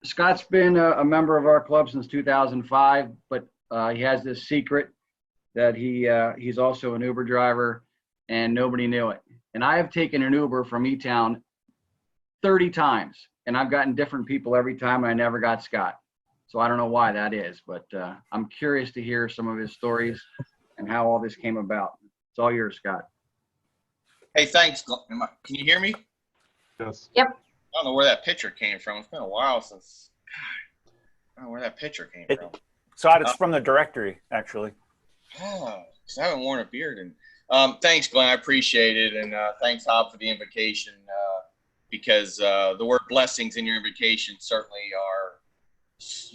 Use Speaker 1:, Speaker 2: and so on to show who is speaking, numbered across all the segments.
Speaker 1: Scott's been a member of our club since 2005, but he has this secret that he's also an Uber driver, and nobody knew it. And I have taken an Uber from Etown 30 times, and I've gotten different people every time, and I never got Scott. So I don't know why that is, but I'm curious to hear some of his stories and how all this came about. It's all yours, Scott.
Speaker 2: Hey, thanks. Can you hear me?
Speaker 3: Yes.
Speaker 4: Yep.
Speaker 2: I don't know where that picture came from. It's been a while since. I don't know where that picture came from.
Speaker 5: Scott, it's from the directory, actually.
Speaker 2: Oh, because I haven't worn a beard. And thanks, Glenn. I appreciate it. And thanks, Hob, for the invitation. Because the word blessings in your invitation certainly are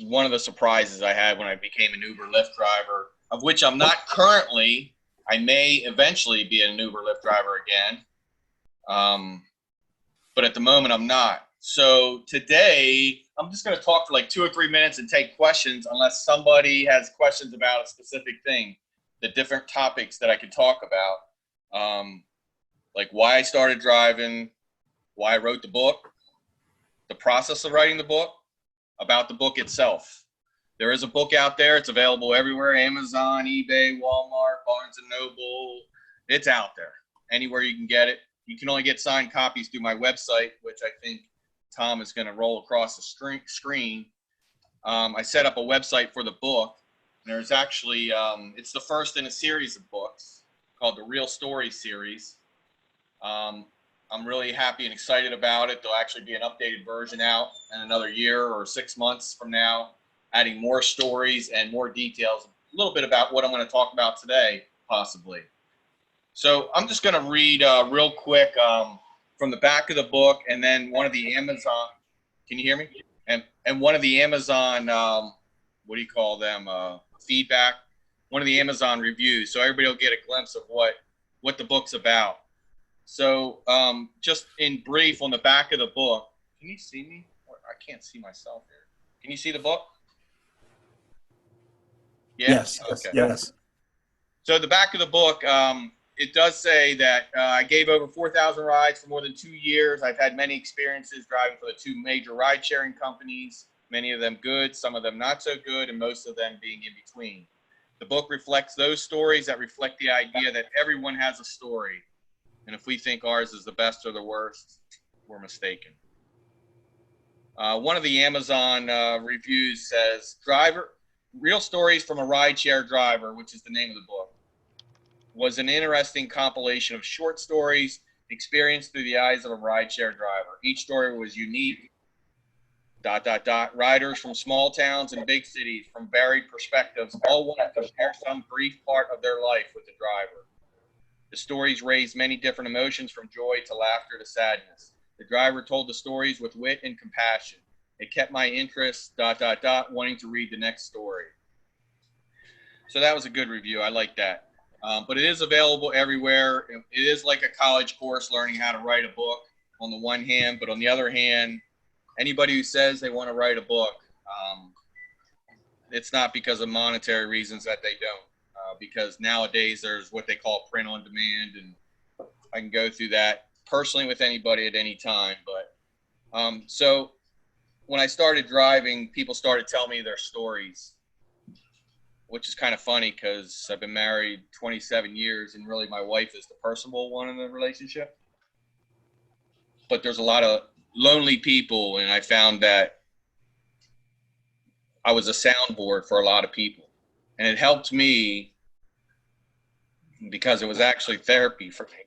Speaker 2: one of the surprises I had when I became an Uber Lyft driver, of which I'm not currently. I may eventually be an Uber Lyft driver again. But at the moment, I'm not. So today, I'm just going to talk for like 2 or 3 minutes and take questions unless somebody has questions about a specific thing, the different topics that I could talk about, like why I started driving, why I wrote the book, the process of writing the book, about the book itself. There is a book out there. It's available everywhere, Amazon, eBay, Walmart, Barnes & Noble. It's out there, anywhere you can get it. You can only get signed copies through my website, which I think Tom is going to roll across the screen. I set up a website for the book. There's actually, it's the first in a series of books called the Real Story series. I'm really happy and excited about it. There'll actually be an updated version out in another year or 6 months from now, adding more stories and more details, a little bit about what I'm going to talk about today, possibly. So I'm just going to read real quick from the back of the book, and then one of the Amazon, can you hear me? And one of the Amazon, what do you call them, feedback, one of the Amazon reviews, so everybody will get a glimpse of what the book's about. So just in brief, on the back of the book, can you see me? I can't see myself here. Can you see the book? Yeah?
Speaker 3: Yes.
Speaker 2: Okay.
Speaker 3: Yes.
Speaker 2: So the back of the book, it does say that I gave over 4,000 rides for more than 2 years. I've had many experiences driving for the 2 major ride-sharing companies, many of them good, some of them not so good, and most of them being in between. The book reflects those stories that reflect the idea that everyone has a story. And if we think ours is the best or the worst, we're mistaken. One of the Amazon reviews says, Real Stories from a Rideshare Driver, which is the name of the book, was an interesting compilation of short stories experienced through the eyes of a rideshare driver. Each story was unique, ... Riders from small towns and big cities from varied perspectives all wanted to share some brief part of their life with the driver. The stories raised many different emotions from joy to laughter to sadness. The driver told the stories with wit and compassion. It kept my interest, ... wanting to read the next story. So that was a good review. I like that. But it is available everywhere. It is like a college course learning how to write a book on the one hand, but on the other hand, anybody who says they want to write a book, it's not because of monetary reasons that they don't. Because nowadays there's what they call print on demand, and I can go through that personally with anybody at any time. But so when I started driving, people started telling me their stories, which is kind of funny because I've been married 27 years and really my wife is the personable one in the relationship. But there's a lot of lonely people, and I found that I was a soundboard for a lot of people. And it helped me because it was actually therapy for me.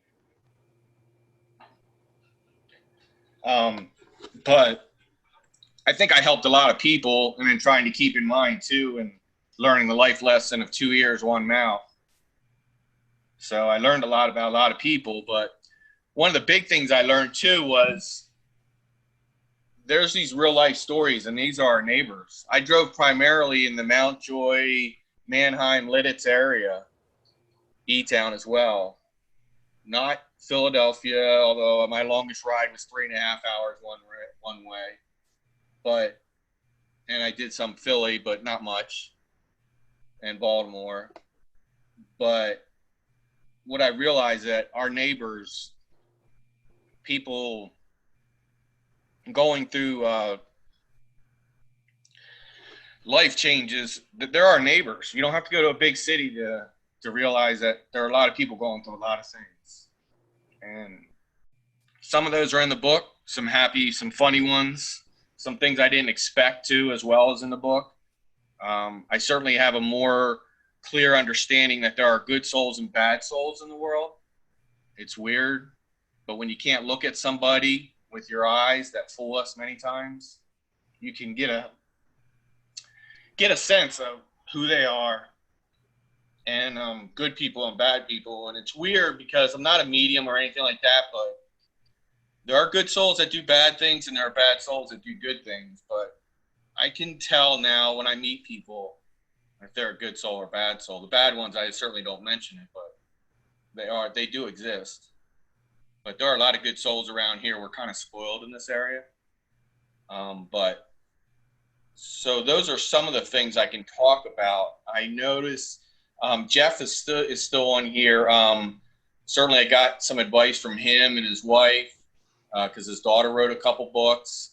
Speaker 2: But I think I helped a lot of people, and then trying to keep in mind too, and learning the life lesson of 2 ears, one mouth. So I learned a lot about a lot of people, but one of the big things I learned too was there's these real life stories, and these are our neighbors. I drove primarily in the Mountjoy, Manheim, Lidditz area, Etown as well. Not Philadelphia, although my longest ride was 3.5 hours one way. But, and I did some Philly, but not much, and Baltimore. But what I realized that our neighbors, people going through life changes. There are neighbors. You don't have to go to a big city to realize that there are a lot of people going through a lot of things. And some of those are in the book, some happy, some funny ones, some things I didn't expect to, as well as in the book. I certainly have a more clear understanding that there are good souls and bad souls in the world. It's weird, but when you can't look at somebody with your eyes that fool us many times, you can get a sense of who they are, and good people and bad people. And it's weird because I'm not a medium or anything like that, but there are good souls that do bad things and there are bad souls that do good things. But I can tell now when I meet people if they're a good soul or bad soul. The bad ones, I certainly don't mention it, but they do exist. But there are a lot of good souls around here. We're kind of spoiled in this area. But so those are some of the things I can talk about. I noticed Jeff is still on here. Certainly I got some advice from him and his wife because his daughter wrote a couple books.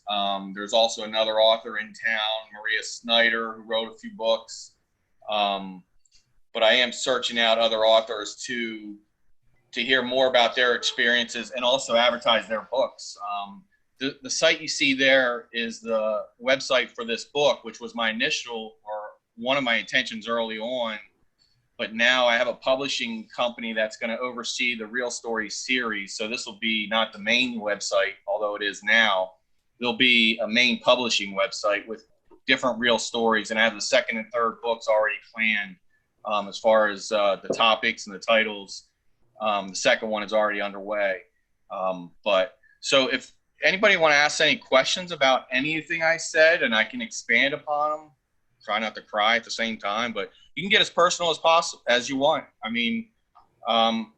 Speaker 2: There's also another author in town, Maria Snyder, who wrote a few books. But I am searching out other authors to hear more about their experiences and also advertise their books. The site you see there is the website for this book, which was my initial or one of my intentions early on. But now I have a publishing company that's going to oversee the Real Stories series. So this will be not the main website, although it is now. There'll be a main publishing website with different real stories. And I have the second and third books already planned as far as the topics and the titles. The second one is already underway. But so if anybody want to ask any questions about anything I said and I can expand upon them, try not to cry at the same time, but you can get as personal as possible as you want. I mean, I'm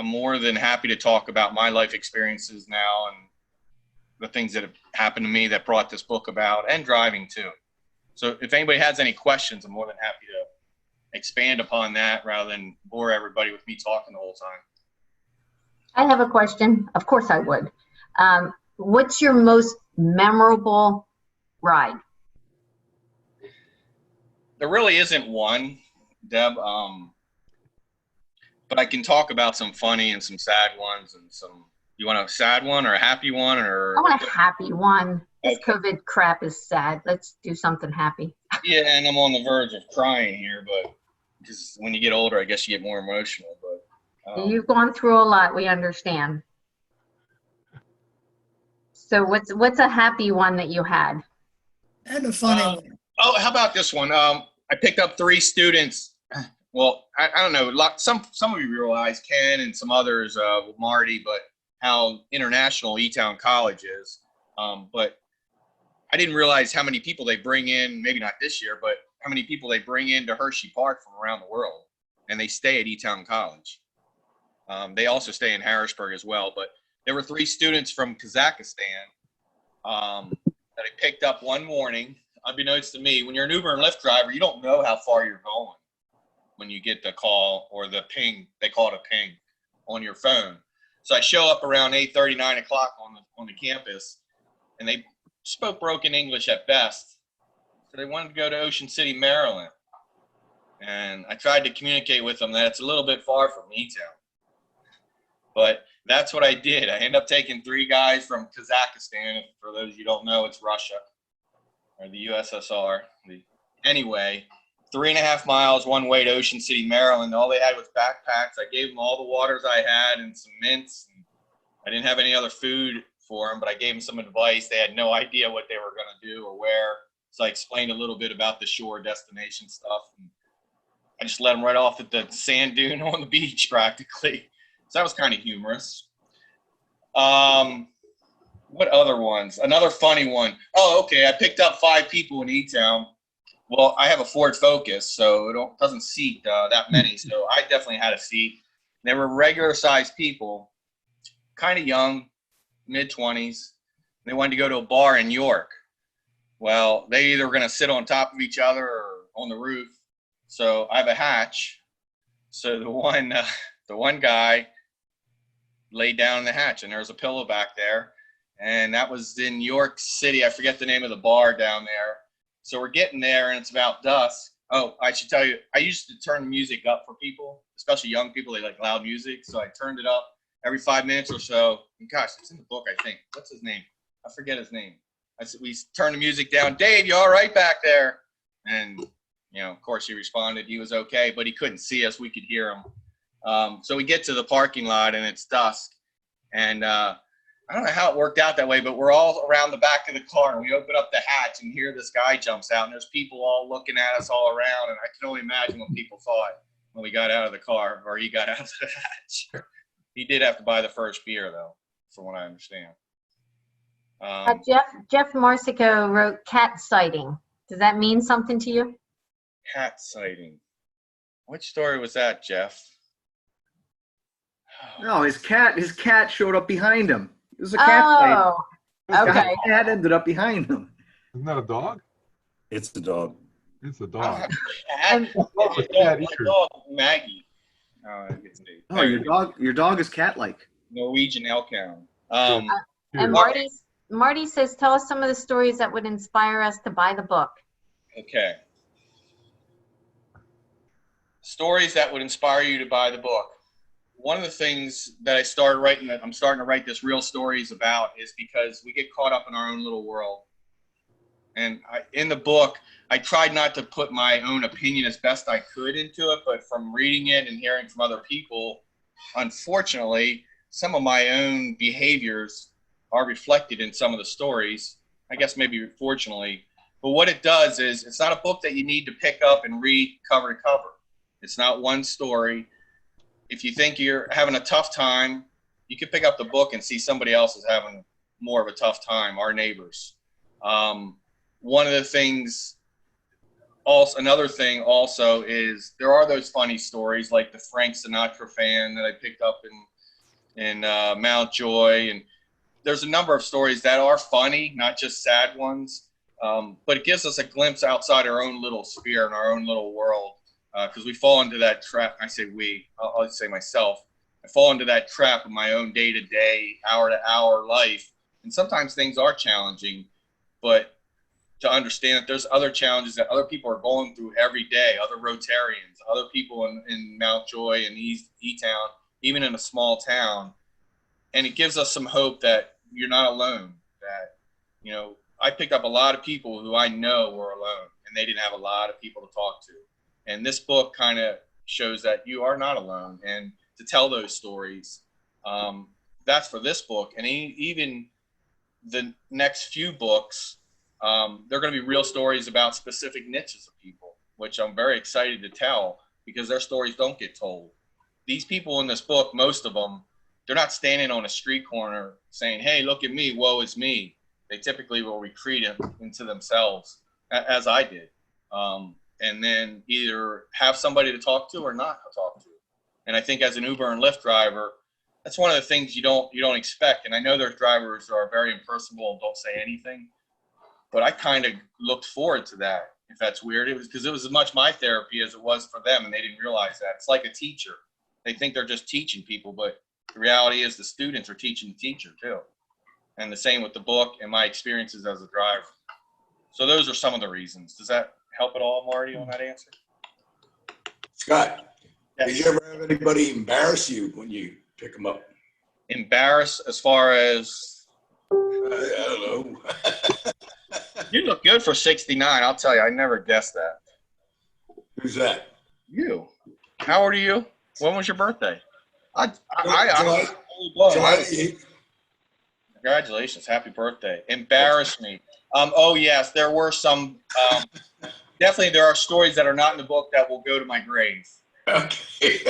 Speaker 2: more than happy to talk about my life experiences now and the things that have happened to me that brought this book about, and driving too. So if anybody has any questions, I'm more than happy to expand upon that rather than bore everybody with me talking the whole time.
Speaker 3: I have a question. Of course I would. What's your most memorable ride?
Speaker 2: There really isn't one, Deb, but I can talk about some funny and some sad ones and some. You want a sad one or a happy one, or?
Speaker 3: I want a happy one. This COVID crap is sad. Let's do something happy.
Speaker 2: Yeah, and I'm on the verge of crying here, but because when you get older, I guess you get more emotional. But
Speaker 3: you've gone through a lot. We understand. So what's a happy one that you had?
Speaker 4: And a funny one.
Speaker 2: Oh, how about this one? I picked up 3 students. Well, I don't know. Some of you realize, Ken and some others, Marty, but how international Etown College is. But I didn't realize how many people they bring in, maybe not this year, but how many people they bring into Hershey Park from around the world. And they stay at Etown College. They also stay in Harrisburg as well. But there were 3 students from Kazakhstan that I picked up one morning. Unbeknownst to me, when you're an Uber and Lyft driver, you don't know how far you're going when you get the call or the ping. They call it a ping on your phone. So I show up around 8:30, 9 o'clock on the campus, and they spoke broken English at best. So they wanted to go to Ocean City, Maryland. And I tried to communicate with them that it's a little bit far from Etown. But that's what I did. I ended up taking 3 guys from Kazakhstan. For those you don't know, it's Russia. Or the USSR. Anyway, 3.5 miles one way to Ocean City, Maryland. All they had was backpacks. I gave them all the waters I had and some mints. And I didn't have any other food for them, but I gave them some advice. They had no idea what they were going to do or where. So I explained a little bit about the shore destination stuff. And I just let them right off at the sand dune on the beach practically. So that was kind of humorous. What other ones? Another funny one. Oh, okay. I picked up 5 people in Etown. Well, I have a Ford Focus, so it doesn't seat that many. So I definitely had a seat. They were regular-sized people, kind of young, mid-20s. They wanted to go to a bar in York. Well, they either were going to sit on top of each other or on the roof. So I have a hatch. So the one guy laid down in the hatch, and there was a pillow back there. And that was in York City. I forget the name of the bar down there. So we're getting there, and it's about dusk. Oh, I should tell you, I used to turn the music up for people, especially young people. They like loud music, so I turned it up every 5 minutes or so. And gosh, it's in the book, I think. What's his name? I forget his name. I said, we turned the music down. Dave, you all right back there? And, of course, he responded he was okay, but he couldn't see us. We could hear him. So we get to the parking lot, and it's dusk. And I don't know how it worked out that way, but we're all around the back of the car, and we open up the hatch, and here this guy jumps out, and there's people all looking at us all around, and I can only imagine what people thought when we got out of the car, or he got out of the hatch. He did have to buy the first beer, though, from what I understand.
Speaker 3: Jeff Marsico wrote cat sighting. Does that mean something to you?
Speaker 2: Cat sighting. Which story was that, Jeff?
Speaker 6: No, his cat showed up behind him. It was a cat fight.
Speaker 3: Oh, okay.
Speaker 6: The cat ended up behind him.
Speaker 7: Isn't that a dog?
Speaker 8: It's the dog.
Speaker 7: It's a
Speaker 2: I don't
Speaker 7: dog.
Speaker 2: have a cat.
Speaker 7: Oh,
Speaker 2: It's
Speaker 7: cat
Speaker 2: my
Speaker 7: eater.
Speaker 2: dog, Maggie. I can see.
Speaker 6: Oh, your dog is cat-like.
Speaker 2: Norwegian elk hound.
Speaker 3: And Marty says, tell us some of the stories that would inspire us to buy the book.
Speaker 2: Okay. Stories that would inspire you to buy the book. One of the things that I started writing, that I'm starting to write this real stories about, is because we get caught up in our own little world. And in the book, I tried not to put my own opinion as best I could into it, but from reading it and hearing from other people, unfortunately, some of my own behaviors are reflected in some of the stories. I guess maybe fortunately. But what it does is, it's not a book that you need to pick up and read cover to cover. It's not one story. If you think you're having a tough time, you can pick up the book and see somebody else is having more of a tough time, our neighbors. One of the things, another thing also is there are those funny stories like the Frank Sinatra fan that I picked up in Mountjoy. And there's a number of stories that are funny, not just sad ones. But it gives us a glimpse outside our own little sphere and our own little world. Because we fall into that trap. I say we, I'll say myself. I fall into that trap of my own day-to-day, hour-to-hour life. And sometimes things are challenging, but to understand that there's other challenges that other people are going through every day, other Rotarians, other people in Mountjoy and Etown, even in a small town. And it gives us some hope that you're not alone, that, I picked up a lot of people who I know were alone, and they didn't have a lot of people to talk to. And this book kind of shows that you are not alone. And to tell those stories, that's for this book. And even the next few books, they're going to be real stories about specific niches of people, which I'm very excited to tell because their stories don't get told. These people in this book, most of them, they're not standing on a street corner saying, hey, look at me, woe is me. They typically will retreat into themselves, as I did. And then either have somebody to talk to or not talk to. And I think as an Uber and Lyft driver, that's one of the things you don't expect. And I know there's drivers who are very impersonal and don't say anything, but I kind of looked forward to that. If that's weird, it was because it was as much my therapy as it was for them, and they didn't realize that. It's like a teacher. They think they're just teaching people, but the reality is the students are teaching the teacher too. And the same with the book and my experiences as a driver. So those are some of the reasons. Does that help at all, Marty, on that answer?
Speaker 8: Scott,
Speaker 2: Yes.
Speaker 8: did you ever have anybody embarrass you when you pick them up?
Speaker 2: Embarrass as far as?
Speaker 8: I don't know.
Speaker 2: You look good for 69. I'll tell you, I never guessed that.
Speaker 8: Who's that?
Speaker 2: You. How old are you? When was your birthday?
Speaker 8: July 8th.
Speaker 2: Congratulations. Happy birthday. Embarrass me. Oh, yes, there were some. Definitely, there are stories that are not in the book that will go to my grave.
Speaker 8: Okay.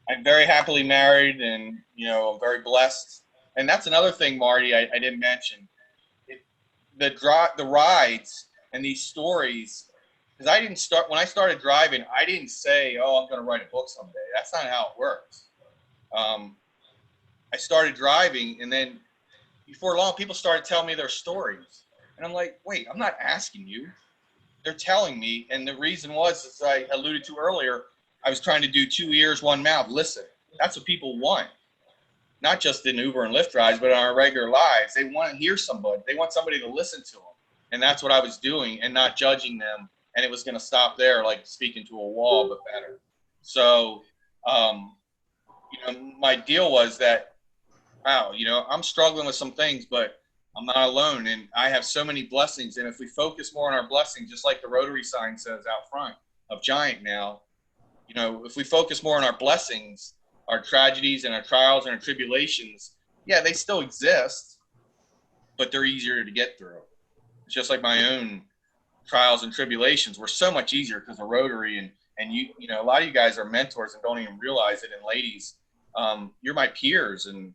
Speaker 2: I'm very happily married, and I'm very blessed. And that's another thing, Marty, I didn't mention. The rides and these stories, because I didn't start when I started driving. I didn't say, "Oh, I'm going to write a book someday." That's not how it works. I started driving, and then before long, people started telling me their stories, and I'm like, "Wait, I'm not asking you." They're telling me, and the reason was, as I alluded to earlier, I was trying to do 2 ears, 1 mouth. Listen, that's what people want. Not just in Uber and Lyft rides, but in our regular lives. They want to hear somebody. They want somebody to listen to them. And that's what I was doing, and not judging them. And it was going to stop there, like speaking to a wall, but better. So, my deal was that, wow, I'm struggling with some things, but I'm not alone. And I have so many blessings. And if we focus more on our blessings, just like the Rotary sign says out front of Giant now, if we focus more on our blessings, our tragedies and our trials and our tribulations, yeah, they still exist, but they're easier to get through. It's just like my own trials and tribulations were so much easier because of Rotary. And a lot of you guys are mentors and don't even realize it. And ladies, you're my peers. And,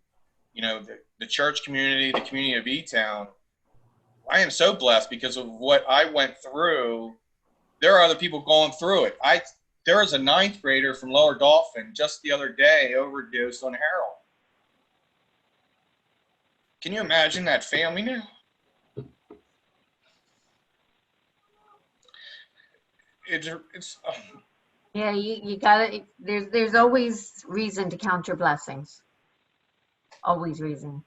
Speaker 2: the church community, the community of Etown, I am so blessed because of what I went through. There are other people going through it. There was a 9th grader from Lower Dolphin just the other day overdosed on heroin. Can you imagine that family now? It's
Speaker 3: Yeah, you gotta, there's always reason to count your blessings. Always reason.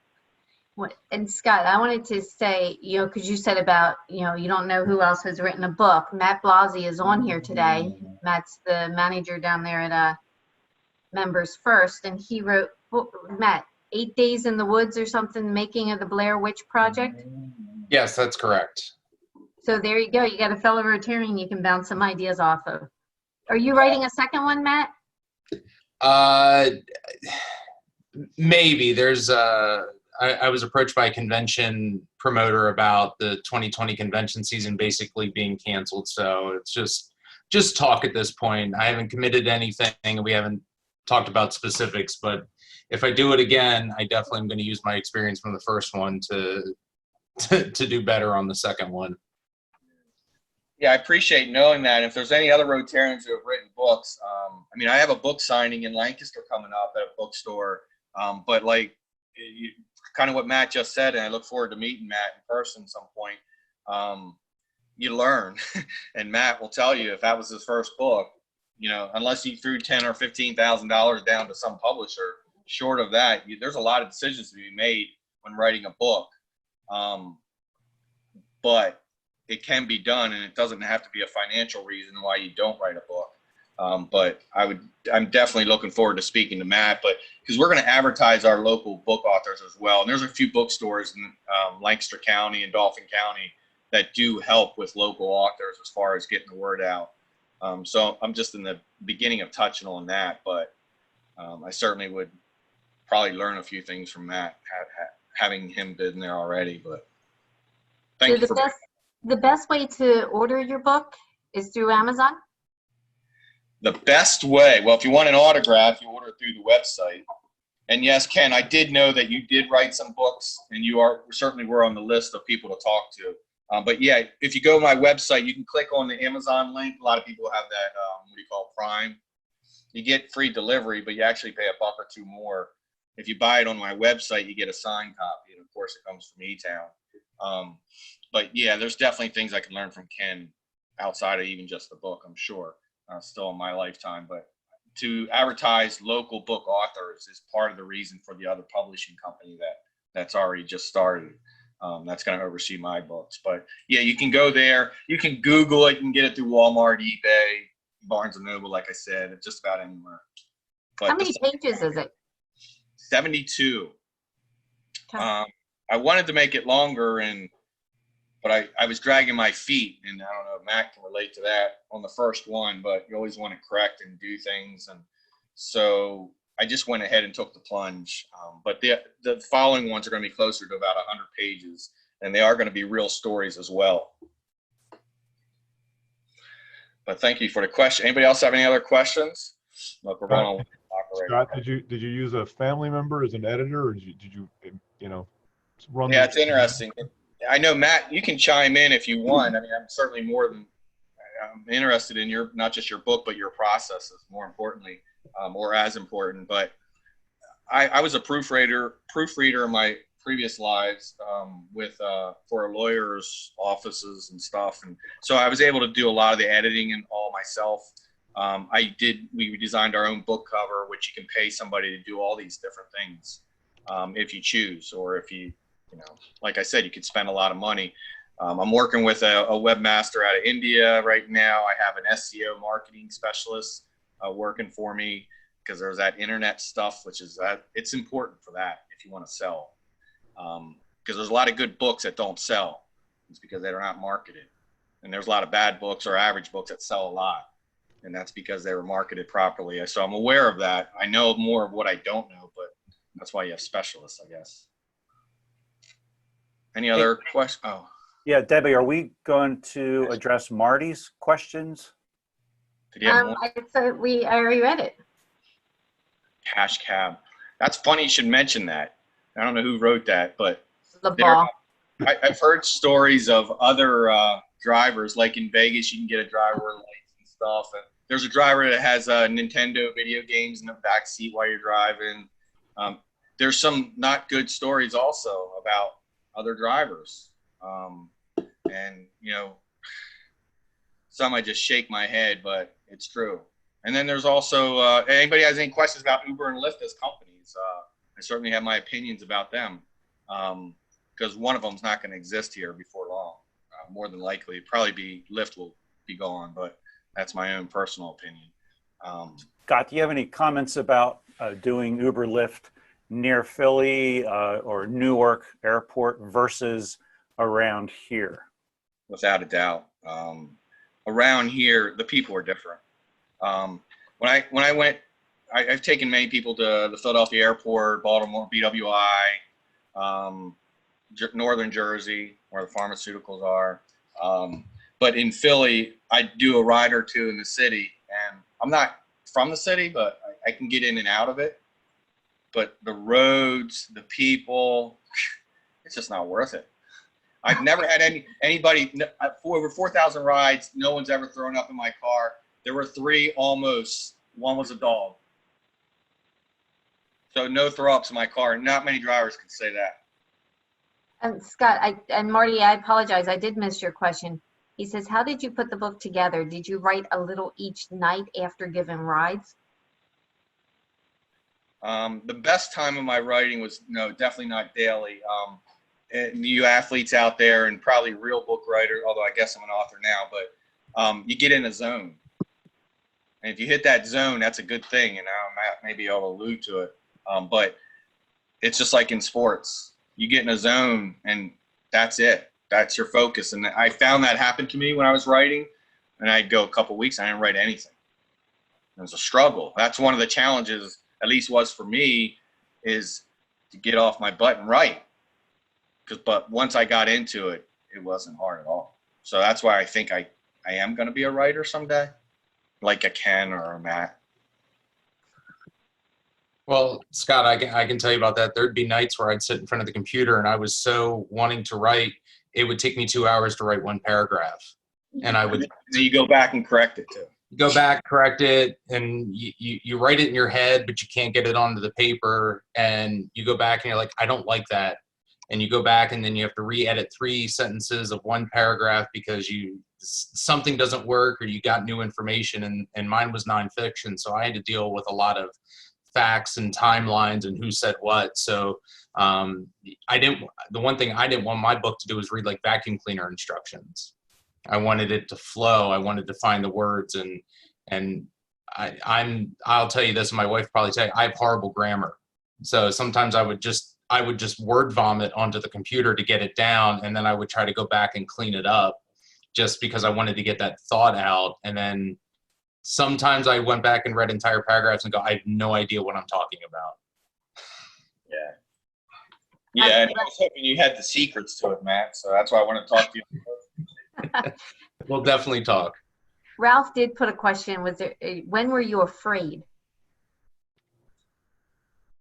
Speaker 3: And Scott, I wanted to say, because you said about, you don't know who else has written a book. Matt Blasey is on here today. Matt's the manager down there at Members First, and he wrote, Matt, 8 Days in the Woods or something, making of the Blair Witch Project.
Speaker 7: Yes, that's correct.
Speaker 3: So there you go. You got a fellow Rotarian you can bounce some ideas off of. Are you writing a second one, Matt?
Speaker 7: Maybe. I was approached by a convention promoter about the 2020 convention season basically being canceled. So it's just talk at this point. I haven't committed to anything, and we haven't talked about specifics. But if I do it again, I definitely am going to use my experience from the first one to do better on the second one.
Speaker 2: Yeah, I appreciate knowing that. If there's any other Rotarians who have written books, I have a book signing in Lancaster coming up at a bookstore. But kind of what Matt just said, and I look forward to meeting Matt in person at some point. You learn, and Matt will tell you if that was his first book, unless he threw $10,000 or $15,000 down to some publisher. Short of that, there's a lot of decisions to be made when writing a book. But it can be done, and it doesn't have to be a financial reason why you don't write a book. But I'm definitely looking forward to speaking to Matt, but because we're going to advertise our local book authors as well. And there's a few bookstores in Lancaster County and Dauphin County that do help with local authors as far as getting the word out. So I'm just in the beginning of touching on that, but I certainly would probably learn a few things from Matt, having him been there already. But thank you for
Speaker 3: the best way to order your book is through Amazon?
Speaker 2: The best way, well, if you want an autograph, you order it through the website. And yes, Ken, I did know that you did write some books, and you certainly were on the list of people to talk to. But yeah, if you go to my website, you can click on the Amazon link. A lot of people have that, what do you call it, Prime. You get free delivery, but you actually pay $1 or $2 more. If you buy it on my website, you get a signed copy, and of course it comes from Etown. But yeah, there's definitely things I can learn from Ken outside of even just the book, I'm sure, still in my lifetime. But to advertise local book authors is part of the reason for the other publishing company that's already just started. That's going to oversee my books. But yeah, you can go there. You can Google it. You can get it through Walmart, eBay, Barnes & Noble, like I said, just about anywhere. But
Speaker 3: how many pages is it?
Speaker 2: 72.
Speaker 3: Okay.
Speaker 2: I wanted to make it longer, but I was dragging my feet, and I don't know if Matt can relate to that on the first one, but you always want to correct and do things. And so I just went ahead and took the plunge. But the following ones are going to be closer to about 100 pages, and they are going to be real stories as well. But thank you for the question. Anybody else have any other questions? Look, we're going on.
Speaker 9: Scott, did you use a family member as an editor, or did you run?
Speaker 2: Yeah, it's interesting. I know, Matt, you can chime in if you want. I mean, I'm certainly I'm interested in not just your book, but your processes, more importantly, or as important. But I was a proofreader in my previous lives for lawyers' offices and stuff. And so I was able to do a lot of the editing and all myself. We designed our own book cover, which you can pay somebody to do all these different things if you choose, or if you like I said, you could spend a lot of money. I'm working with a webmaster out of India right now. I have an SEO marketing specialist working for me because there's that internet stuff, which is it's important for that if you want to sell. Because there's a lot of good books that don't sell. It's because they're not marketed. And there's a lot of bad books or average books that sell a lot. And that's because they were marketed properly. So I'm aware of that. I know more of what I don't know, but that's why you have specialists, I guess. Any other questions? Oh.
Speaker 5: Yeah, Debbie, are we going to address Marty's questions?
Speaker 2: Did you have more?
Speaker 3: I already read it.
Speaker 2: Cash cab. That's funny you should mention that. I don't know who wrote that, but I've heard stories of other drivers, like in Vegas, you can get a driver license and stuff. And there's a driver that has Nintendo video games in the back seat while you're driving. There's some not good stories also about other drivers. And, you know, some I just shake my head, but it's true. And then there's also, anybody has any questions about Uber and Lyft as companies? I certainly have my opinions about them because one of them is not going to exist here before long. More than likely, probably Lyft will be gone, but that's my own personal opinion.
Speaker 5: Scott, do you have any comments about doing Uber Lyft near Philly or Newark Airport versus around here?
Speaker 2: Without a doubt. Around here, the people are different. When I went, I've taken many people to the Philadelphia airport, Baltimore, BWI, Northern Jersey, where the pharmaceuticals are. But in Philly, I do a ride or two in the city, and I'm not from the city, but I can get in and out of it. But the roads, the people, it's just not worth it. I've never had anybody for over 4,000 rides. No one's ever thrown up in my car. There were 3 almost. One was a dog. So no throw ups in my car. Not many drivers can say that.
Speaker 3: And Scott, and Marty, I apologize. I did miss your question. He says, how did you put the book together? Did you write a little each night after giving rides?
Speaker 2: The best time of my writing was, no, definitely not daily. And you athletes out there and probably real book writer, although I guess I'm an author now, but you get in a zone. And if you hit that zone, that's a good thing. And I may be able to allude to it. But it's just like in sports. You get in a zone and that's it. That's your focus. And I found that happened to me when I was writing. And I'd go a couple weeks and I didn't write anything. It was a struggle. That's one of the challenges, at least was for me, is to get off my butt and write. But once I got into it, it wasn't hard at all. So that's why I think I am going to be a writer someday, like a Ken or a Matt.
Speaker 7: Well, Scott, I can tell you about that. There'd be nights where I'd sit in front of the computer and I was so wanting to write, it would take me 2 hours to write one paragraph. And I would.
Speaker 2: So you go back and correct it too.
Speaker 7: Go back, correct it, and you write it in your head, but you can't get it onto the paper. And you go back and you're like, I don't like that. And you go back and then you have to re-edit 3 sentences of one paragraph because something doesn't work or you got new information. And mine was nonfiction, so I had to deal with a lot of facts and timelines and who said what. So the one thing I didn't want my book to do was read like vacuum cleaner instructions. I wanted it to flow. I wanted to find the words, and I'll tell you this, and my wife probably tell you, I have horrible grammar. So sometimes I would just word vomit onto the computer to get it down, and then I would try to go back and clean it up just because I wanted to get that thought out. And then sometimes I went back and read entire paragraphs and go, I have no idea what I'm talking about.
Speaker 2: Yeah, and I was hoping you had the secrets to it, Matt, so that's why I want to talk to you.
Speaker 7: We'll definitely talk.
Speaker 3: Ralph did put a question. When were you afraid?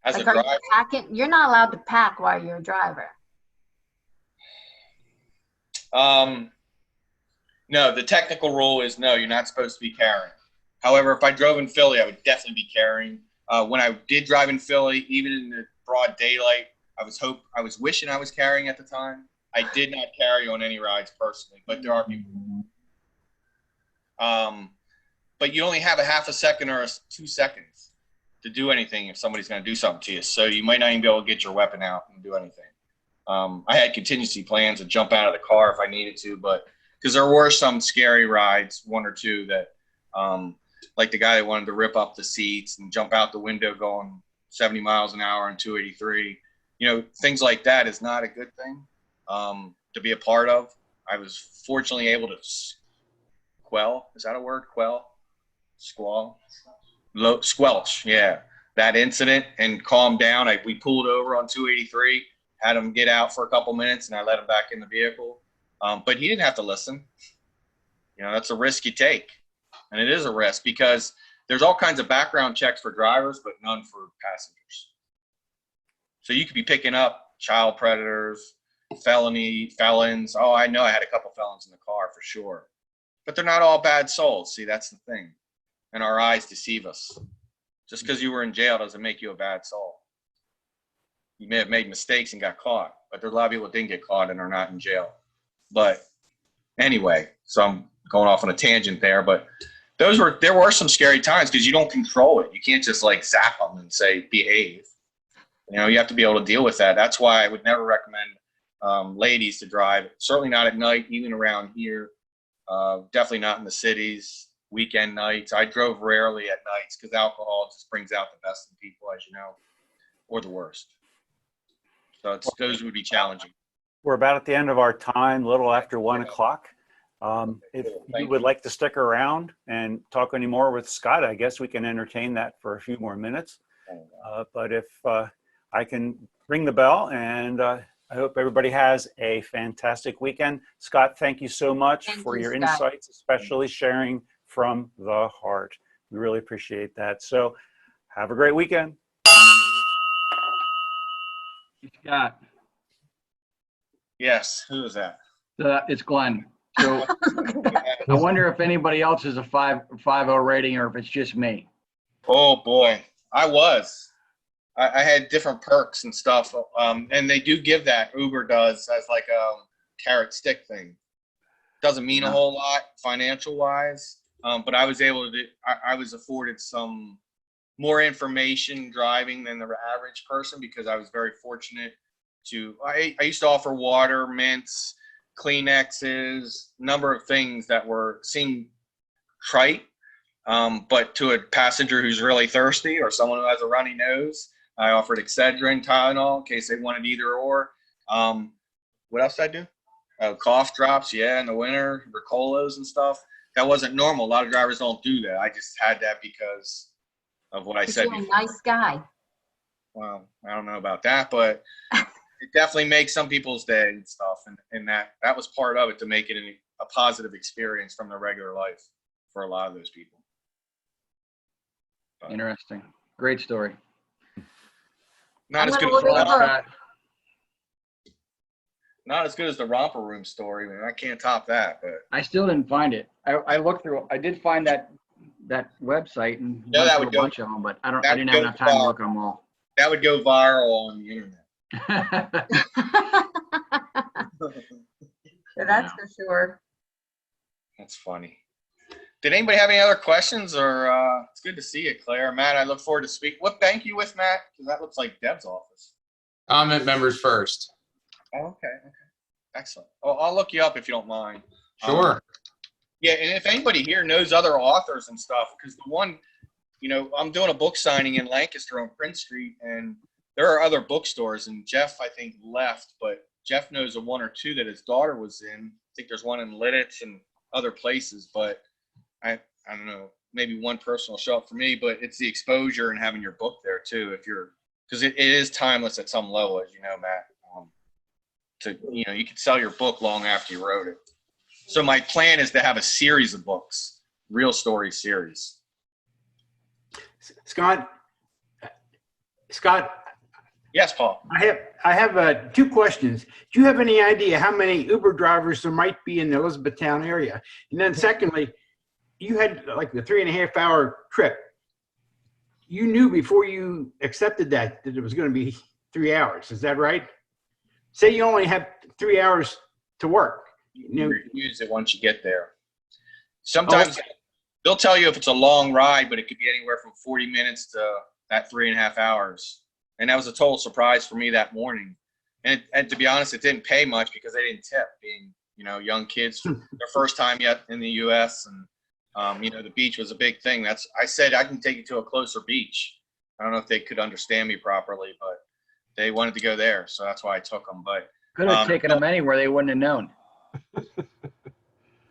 Speaker 2: As a
Speaker 3: Like, are you
Speaker 2: driver,
Speaker 3: packing? You're not allowed to pack while you're a driver.
Speaker 2: no, the technical rule is no, you're not supposed to be carrying. However, if I drove in Philly, I would definitely be carrying. When I did drive in Philly, even in the broad daylight, I was wishing I was carrying at the time. I did not carry on any rides personally, but there are people. But you only have a half a second or 2 seconds to do anything if somebody's going to do something to you. So you might not even be able to get your weapon out and do anything. I had contingency plans to jump out of the car if I needed to, but because there were some scary rides, one or two that, like the guy that wanted to rip up the seats and jump out the window going 70 miles an hour on 283. Things like that is not a good thing to be a part of. I was fortunately able to quell. Is that a word? Quell? Squall? Squelch, yeah. That incident and calm down. We pulled over on 283, had him get out for a couple minutes, and I let him back in the vehicle. But he didn't have to listen. That's a risk you take. And it is a risk because there's all kinds of background checks for drivers, but none for passengers. So you could be picking up child predators, felons. Oh, I know I had a couple felons in the car for sure. But they're not all bad souls. See, that's the thing. And our eyes deceive us. Just because you were in jail doesn't make you a bad soul. You may have made mistakes and got caught, but there's a lot of people that didn't get caught and are not in jail. But anyway, so I'm going off on a tangent there, but there were some scary times because you don't control it. You can't just like zap them and say, behave. You have to be able to deal with that. That's why I would never recommend ladies to drive, certainly not at night, even around here. Definitely not in the cities, weekend nights. I drove rarely at nights because alcohol just brings out the best in people, as you know, or the worst. So those would be challenging.
Speaker 5: We're about at the end of our time, a little after 1 o'clock. If you would like to stick around and talk any more with Scott, I guess we can entertain that for a few more minutes. But if I can ring the bell, and I hope everybody has a fantastic weekend. Scott, thank you so much for your insights, especially sharing from the heart. We really appreciate that. So have a great weekend.
Speaker 1: Scott.
Speaker 2: Yes, who is that?
Speaker 1: It's Glenn. So I wonder if anybody else is a 5.0 rating or if it's just me.
Speaker 2: Oh boy, I had different perks and stuff, and they do give that. Uber does as like a carrot stick thing. Doesn't mean a whole lot financial wise, but I was able to. I was afforded some more information driving than the average person because I was very fortunate to. I used to offer water, mints, Kleenexes, number of things that seemed trite, but to a passenger who's really thirsty or someone who has a runny nose, I offered Excedrin, Tylenol in case they wanted either or. What else did I do? Cough drops, in the winter, Ricolas and stuff. That wasn't normal. A lot of drivers don't do that. I just had that because of what I said
Speaker 3: You're
Speaker 2: before.
Speaker 3: a nice guy.
Speaker 2: Well, I don't know about that, but it definitely makes some people's day and stuff. And that was part of it to make it a positive experience from their regular life for a lot of those people. But
Speaker 1: Interesting. Great story.
Speaker 2: not as
Speaker 3: I'm
Speaker 2: good
Speaker 3: gonna
Speaker 2: as
Speaker 3: look it up.
Speaker 2: not as good as the romper room story. Man, I can't top that. But
Speaker 1: I still didn't find it. I looked through. I did find that website and
Speaker 2: No,
Speaker 1: went
Speaker 2: that
Speaker 1: through
Speaker 2: would
Speaker 1: a
Speaker 2: go-
Speaker 1: bunch of them, but I
Speaker 2: that
Speaker 1: didn't
Speaker 2: would
Speaker 1: have
Speaker 2: go
Speaker 1: enough time to
Speaker 2: far.
Speaker 1: look them all.
Speaker 2: that would go viral on the internet.
Speaker 3: That's for sure.
Speaker 2: That's funny. Did anybody have any other questions? Or it's good to see you, Claire. Matt, I look forward to speaking. What bank you with, Matt? Because that looks like Deb's office.
Speaker 7: I'm at Members First.
Speaker 2: Oh, okay. Excellent. Well, I'll look you up if you don't mind.
Speaker 7: Sure.
Speaker 2: Yeah, and if anybody here knows other authors and stuff, because the one, I'm doing a book signing in Lancaster on Prince Street, and there are other bookstores, and Jeff, I think, left, but Jeff knows of one or two that his daughter was in. I think there's one in Lidditch and other places, but I don't know, maybe one person will show up for me, but it's the exposure and having your book there too, because it is timeless at some level, as you know, Matt. You could sell your book long after you wrote it. So my plan is to have a series of books, real story series.
Speaker 10: Scott,
Speaker 2: Yes, Paul.
Speaker 10: I have two questions. Do you have any idea how many Uber drivers there might be in the Elizabethtown area? And then secondly, you had like the 3.5 hour trip. You knew before you accepted that it was going to be 3 hours. Is that right? Say you only have 3 hours to work.
Speaker 2: You use it once you get there. Sometimes they'll tell you if it's a long ride, but it could be anywhere from 40 minutes to that 3.5 hours. And that was a total surprise for me that morning. And to be honest, it didn't pay much because they didn't tip, being, young kids, their first time yet in the U.S. And, the beach was a big thing. I said, I can take you to a closer beach. I don't know if they could understand me properly, but they wanted to go there. So that's why I took them. But
Speaker 1: Could have taken them anywhere. They wouldn't have known.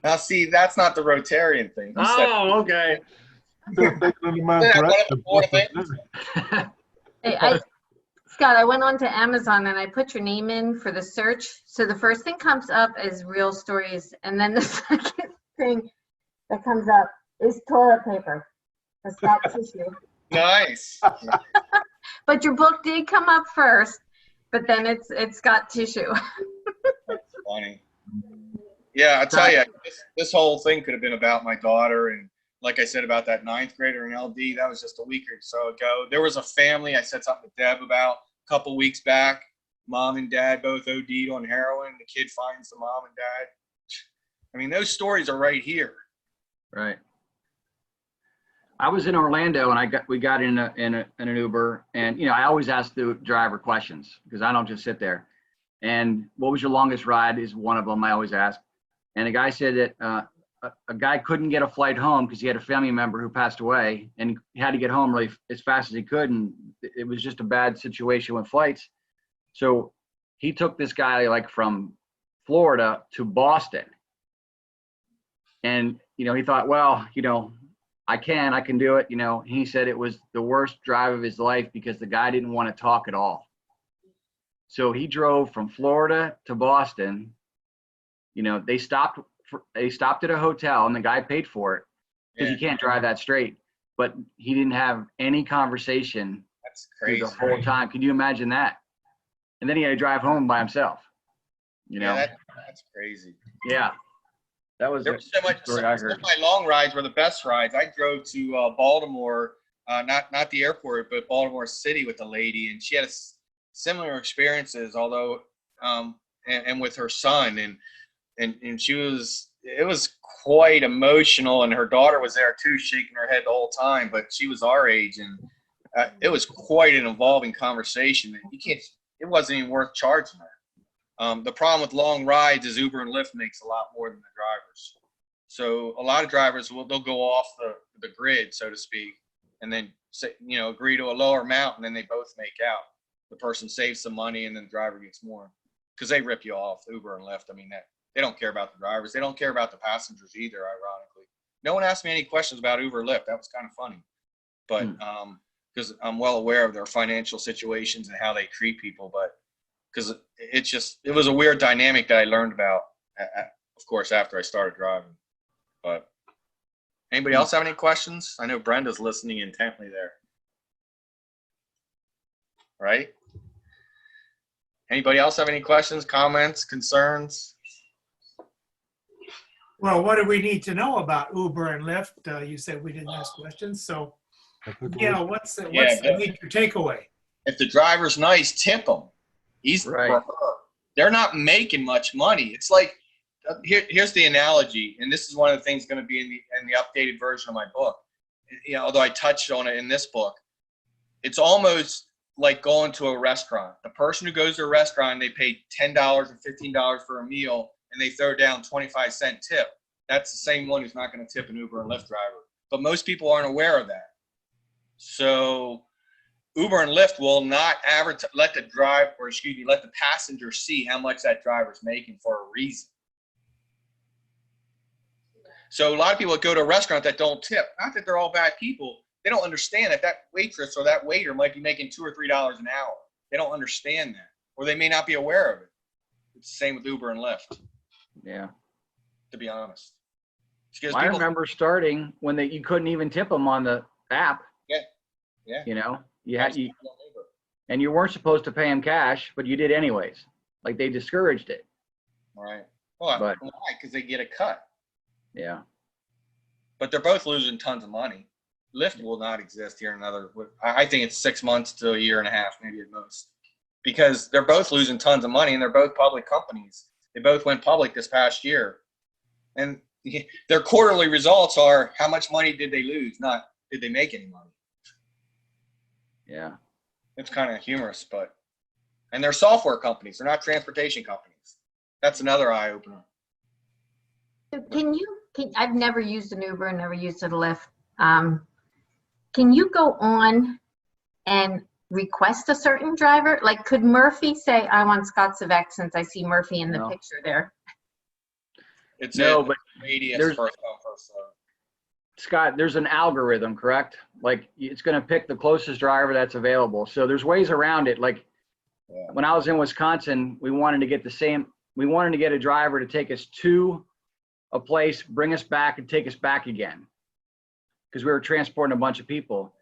Speaker 2: now, see, that's not the Rotarian thing.
Speaker 1: Oh, okay.
Speaker 3: Hey, Scott, I went on to Amazon and I put your name in for the search. So the first thing comes up is real stories. And then the second thing that comes up is toilet paper. The Scott tissue.
Speaker 2: Nice.
Speaker 3: But your book did come up first, but then it's got tissue.
Speaker 2: That's funny. Yeah, I tell you, this whole thing could have been about my daughter, and like I said about that 9th grader in LD, that was just a week or so ago. There was a family I said something to Deb about a couple weeks back. Mom and dad both OD'd on heroin. The kid finds the mom and dad. I mean, those stories are right here.
Speaker 1: Right. I was in Orlando and we got in an Uber, and I always ask the driver questions because I don't just sit there. And what was your longest ride is one of them I always ask. And the guy said that a guy couldn't get a flight home because he had a family member who passed away, and he had to get home really as fast as he could, and it was just a bad situation with flights. So he took this guy like from Florida to Boston, and he thought, well, I can do it. He said it was the worst drive of his life because the guy didn't want to talk at all. So he drove from Florida to Boston. They stopped at a hotel and the guy paid for it because you can't drive that straight. But he didn't have any conversation.
Speaker 2: That's crazy.
Speaker 1: The whole time. Can you imagine that? And then he had to drive home by himself.
Speaker 2: Yeah, that's crazy.
Speaker 1: Yeah. There was so much.
Speaker 2: Some of my long rides were the best rides. I drove to Baltimore, not the airport, but Baltimore City with a lady, and she had similar experiences. Although, and with her son, and it was quite emotional, and her daughter was there too, shaking her head the whole time. But she was our age, and it was quite an involving conversation. It wasn't even worth charging her. The problem with long rides is Uber and Lyft makes a lot more than the drivers. So a lot of drivers they'll go off the grid, so to speak, and then agree to a lower amount, and then they both make out. The person saves some money, and then the driver gets more because they rip you off. Uber and Lyft. I mean, they don't care about the drivers. They don't care about the passengers either. Ironically, no one asked me any questions about Uber or Lyft. That was kind of funny, but because I'm well aware of their financial situations and how they treat people, but. Because it was a weird dynamic that I learned about, of course, after I started driving. But anybody else have any questions? I know Brenda's listening intently there. Right? Anybody else have any questions, comments, concerns?
Speaker 11: Well, what do we need to know about Uber and Lyft? You said we didn't ask questions, so what's the major takeaway?
Speaker 2: If the driver's nice, tip them.
Speaker 1: Right.
Speaker 2: They're not making much money. It's like here's the analogy, and this is one of the things going to be in the updated version of my book. Although I touched on it in this book, it's almost like going to a restaurant. The person who goes to a restaurant, they pay $10 or $15 for a meal, and they throw down 25-cent tip. That's the same one who's not going to tip an Uber and Lyft driver. But most people aren't aware of that. So Uber and Lyft will not let the passenger see how much that driver's making for a reason. So a lot of people that go to a restaurant that don't tip, not that they're all bad people, they don't understand that waitress or that waiter might be making $2 or $3 an hour. They don't understand that, or they may not be aware of it. It's the same with Uber and Lyft.
Speaker 1: Yeah.
Speaker 2: To be honest.
Speaker 1: I remember starting when you couldn't even tip them on the app.
Speaker 2: Yeah.
Speaker 1: And you weren't supposed to pay them cash, but you did anyways. Like they discouraged it.
Speaker 2: Right. Well, why? Because they get a cut.
Speaker 1: Yeah.
Speaker 2: But they're both losing tons of money. Lyft will not exist here I think it's 6 months to a year and a half, maybe at most. Because they're both losing tons of money, and they're both public companies. They both went public this past year. And their quarterly results are how much money did they lose, not did they make any money.
Speaker 1: Yeah.
Speaker 2: It's kind of humorous, but And they're software companies. They're not transportation companies. That's another eye opener.
Speaker 3: So I've never used an Uber and never used a Lyft. Can you go on and request a certain driver? Like, could Murphy say, I want Scott Cvek, since I see Murphy in the
Speaker 1: No.
Speaker 3: picture there?
Speaker 2: It's
Speaker 1: No,
Speaker 2: a
Speaker 1: but
Speaker 2: radius
Speaker 1: there's-
Speaker 2: first come, first served.
Speaker 1: Scott, there's an algorithm, correct? Like, it's going to pick the closest driver that's available. So there's ways around it. Like, when I was in Wisconsin, we wanted to get a driver to take us to a place, bring us back, and take us back again, because we were transporting a bunch of people.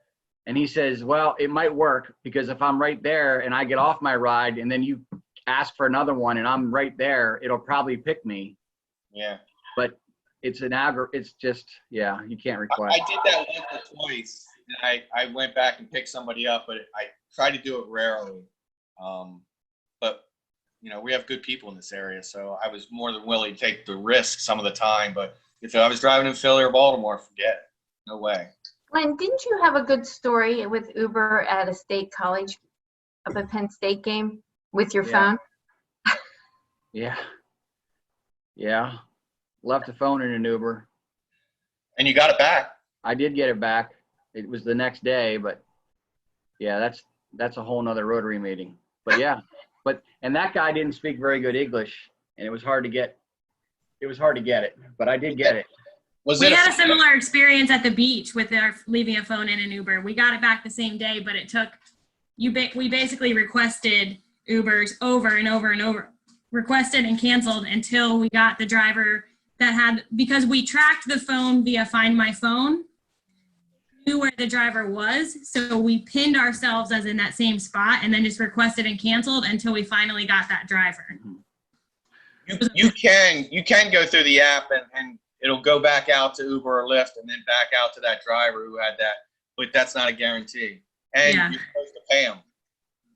Speaker 1: And he says, well, it might work, because if I'm right there and I get off my ride and then you ask for another one and I'm right there, it'll probably pick me.
Speaker 2: Yeah.
Speaker 1: But it's it's just, yeah, you can't request.
Speaker 2: I did that once or twice. And I went back and picked somebody up, but I try to do it rarely. But you know, we have good people in this area, so I was more than willing to take the risk some of the time. But if I was driving in Philly or Baltimore, forget it. No way.
Speaker 3: Glenn, didn't you have a good story with Uber at a state college, of a Penn State game, with your phone?
Speaker 1: Yeah. Yeah. Left the phone in an Uber.
Speaker 2: And you got it back.
Speaker 1: I did get it back. It was the next day, but yeah, that's a whole nother Rotary meeting. But yeah, and that guy didn't speak very good English, and it was hard to get it, but I did get it.
Speaker 12: We had a similar experience at the beach with our leaving a phone in an Uber. We got it back the same day, but it took we basically requested Ubers over and over and over, requested and canceled until we got the driver that had, because we tracked the phone via Find My Phone, knew where the driver was, so we pinned ourselves as in that same spot and then just requested and canceled until we finally got that driver.
Speaker 2: You can go through the app and it'll go back out to Uber or Lyft and then back out to that driver who had that, but that's not a guarantee. And you're supposed to pay them.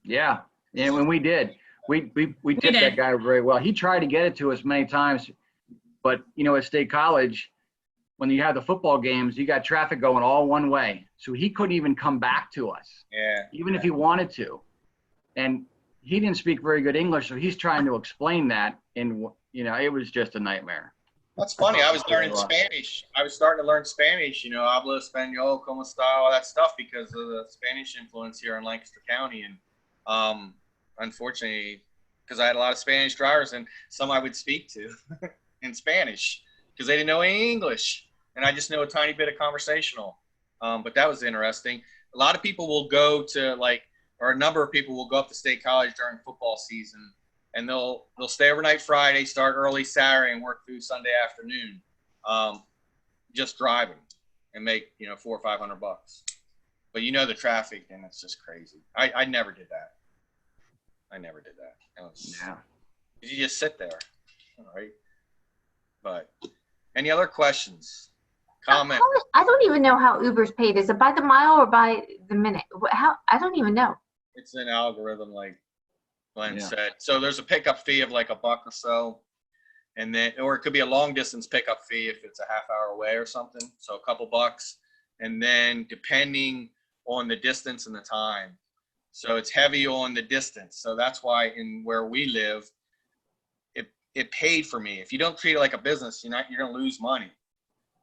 Speaker 1: Yeah, and when we did, we tipped that guy very well. He tried to get it to us many times, but you know, at State College, when you have the football games, you got traffic going all one way, so he couldn't even come back to us.
Speaker 2: Yeah.
Speaker 1: Even if he wanted to, and he didn't speak very good English, so he's trying to explain that, and you know, it was just a nightmare.
Speaker 2: That's funny. I was learning Spanish. I was starting to learn Spanish, you know, hablo español, como está, all that stuff, because of the Spanish influence here in Lancaster County. And unfortunately, because I had a lot of Spanish drivers and some I would speak to in Spanish because they didn't know any English. And I just know a tiny bit of conversational. But that was interesting. A lot of people will go to or a number of people will go up to State College during football season. And they'll stay overnight Friday, start early Saturday, and work through Sunday afternoon, just driving, and make $400 or $500. But you know the traffic, and it's just crazy. I never did that. You just sit there, all right? But any other questions, comments?
Speaker 3: I don't even know how Uber's paid. Is it by the mile or by the minute? How? I don't even know.
Speaker 2: It's an algorithm, like Glenn said. So there's a pickup fee of like $1 or so, and then, or it could be a long distance pickup fee if it's a half hour away or something. So a couple bucks, and then depending on the distance and the time. So it's heavy on the distance. So that's why in where we live, it paid for me. If you don't treat it like a business, you're gonna lose money.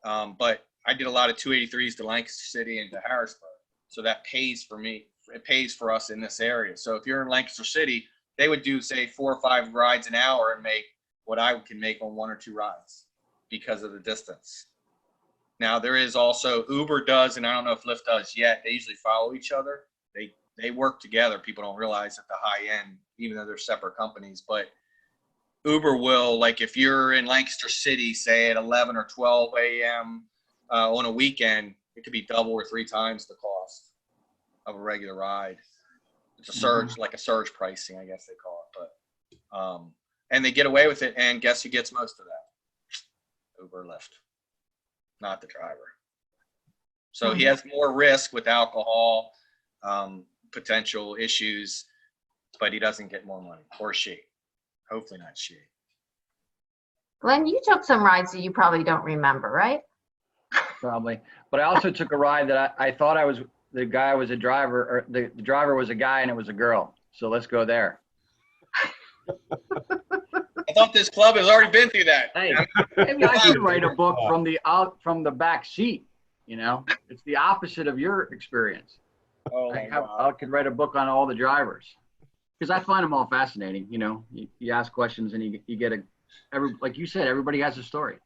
Speaker 2: But I did a lot of 283s to Lancaster City and to Harrisburg, so that pays for me. It pays for us in this area. So if you're in Lancaster City, they would do say 4 or 5 rides an hour and make what I can make on 1 or 2 rides because of the distance. Now there is also Uber does, and I don't know if Lyft does yet. They usually follow each other. They work together. People don't realize at the high end, even though they're separate companies. But Uber will, like if you're in Lancaster City, say at 11 or 12 a.m. On a weekend, it could be double or 3 times the cost of a regular ride. It's a surge, like a surge pricing, I guess they call it. But and they get away with it, and guess who gets most of that? Uber, Lyft, not the driver. So he has more risk with alcohol, potential issues, but he doesn't get more money, or she. Hopefully not she.
Speaker 3: Glenn, you took some rides that you probably don't remember, right?
Speaker 1: Probably. But I also took a ride that I thought the guy was a driver, or the driver was a guy and it was a girl. So let's go there.
Speaker 2: I thought this club has already been through that.
Speaker 1: Hey, maybe I should write a book from the back seat. You know, it's the opposite of your experience.
Speaker 2: Oh,
Speaker 1: I could write a book on all the drivers because I find them all fascinating. You know, you ask questions and you get like you said, everybody has a story.